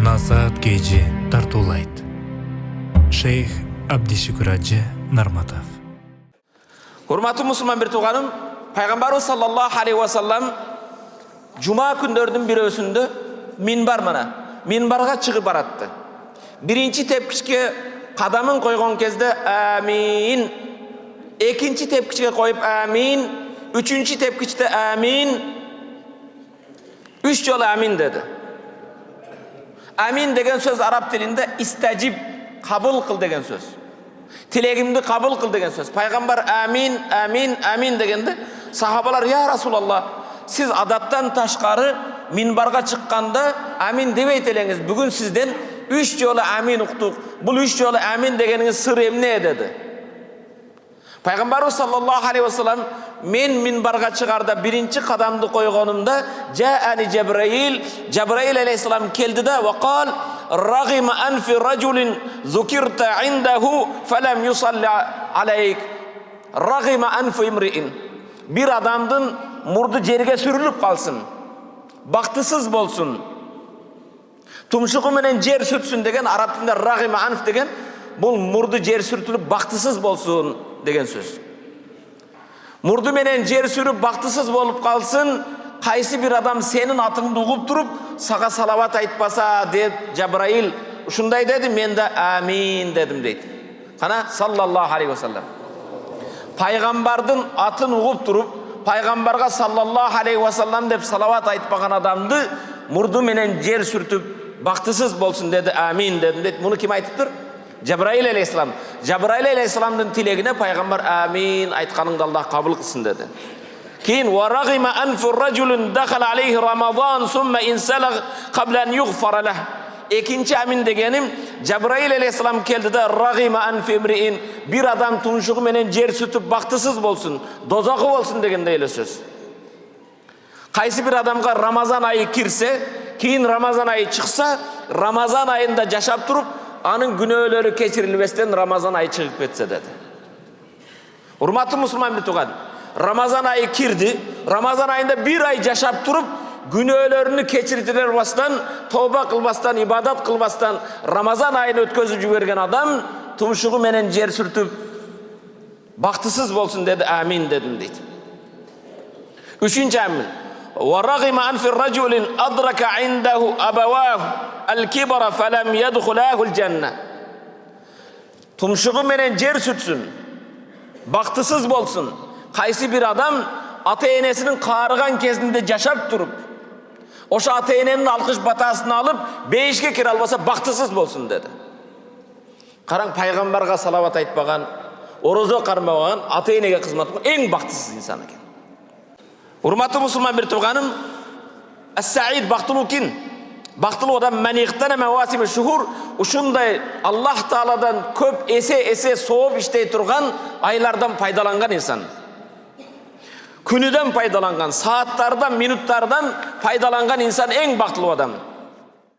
Насаат Кейджи тартуулайт. Шейх Абдишүкүр Ажы Нарматов. Урматтуу мусулман бир тууганым, пайгамбарыбыз саллаллаху алейхи ва саллам жума күндөрдүн бирөөсүндө минбарга чыгып баратты. Биринчи тепкичке кадамын койгон кезде амин, экинчи тепкичке коюп амин, үчүнчү тепкичте амин, 3 жолу амин деди. Амин деген сөз араб тилинде истажиб, кабыл кыл деген сөз. Тилегимди кабыл кыл деген сөз. Пайгамбар амин, амин, амин дегенде сахабалар: "Я Расулаллах, сиз адаттан ташкары минбарга чыкканда амин дебейт элеңиз. Бүгүн сизден 3 жолу амин уктук. Бул 3 жолу амин дегениңиз сыры эмне?" деди. Пайгамбарыбыз саллаллаху алейхи ва саллам мен минбарга чыгарда биринчи кадамды койгонумда жаани Жабраил алейхиссалам келди да вакал рагима анфи раджулин зукирта индаху фалам юсалли алейк. Рагима анфи имриин. Бир адамдын мурду жерге сүрүлүп калсын, бактысыз болсун, тумшугу менен жер сүртсүн деген араб тилинде рагима анф деген бул мурду жер сүртүлүп бактысыз болсун деген сөз. Мурду менен жер сүрүп бактысыз болуп калсын, кайсы бир адам сенин атыңды угуп туруп сага салават айтпаса деп Жабраил ушундай деди, мен да амин дедим дейт. Кана саллаллаху алейхи ва саллам. Пайгамбардын атын угуп туруп, пайгамбарга саллаллаху алейхи ва саллам деп салават айтпаган адамды мурду менен жер сүртүп бактысыз болсун деди, амин дедим дейт. Муну ким айтыптыр? Жабраил алейхиссалам. Жабраил алейхиссаламдын тилегине пайгамбар амин айтканыңды Аллах кабыл кылсын деди. Кийин варагима анфу раджулун дахала алейхи рамазан сумма инсалаг кабла ан югфара лах. Экинчи амин дегеним Жабраил алейхиссалам келди да рагима анфи имриин, бир адам туншугу менен жер сүтүп бактысыз болсун, дозогу болсун дегендей эле сөз. Кайсы бир адамга Рамазан айы кирсе, кийин Рамазан айы чыкса, Рамазан айында жашап туруп анын күнөөлөрү кечирилбестен Рамазан айы чыгып кетсе деди. Урматтуу мусулман бир тууган, Рамазан айы кирди, Рамазан айында бир ай жашап туруп күнөөлөрүнү кечиртилер бастан, тооба кылбастан, ибадат кылбастан Рамазан айын өткөзүп жиберген адам тумшугу менен жер сүртүп бактысыз болсун деди, амин дедим дейт. Үчүнчү амин варагима анфи раджулин адрака индаху абаваху ал-кибара фалам ядхулаху al-janna. Тумшугу менен жер сүртсүн, бактысыз болсун. Кайсы бир адам ата энесинин каарыган кезинде жашап туруп, ошо ата эненин алкыш батасын алып, бейишке кире албаса бактысыз болсун деди. Караң, пайгамбарга салават айтпаган, орозо кармаган, ата энеге кызмат кылган эң бактысыз инсан экен. Урматтуу мусулман бир тууганым, ас-саид бактылуу ким? Бактылуу адам маниктана мавасими шухур, ушундай Аллах Тааладан көп эсе сооп иштей турган айлардан пайдаланган инсан. Күнүдөн пайдаланган, сааттардан, минуттардан пайдаланган инсан эң бактылуу адам.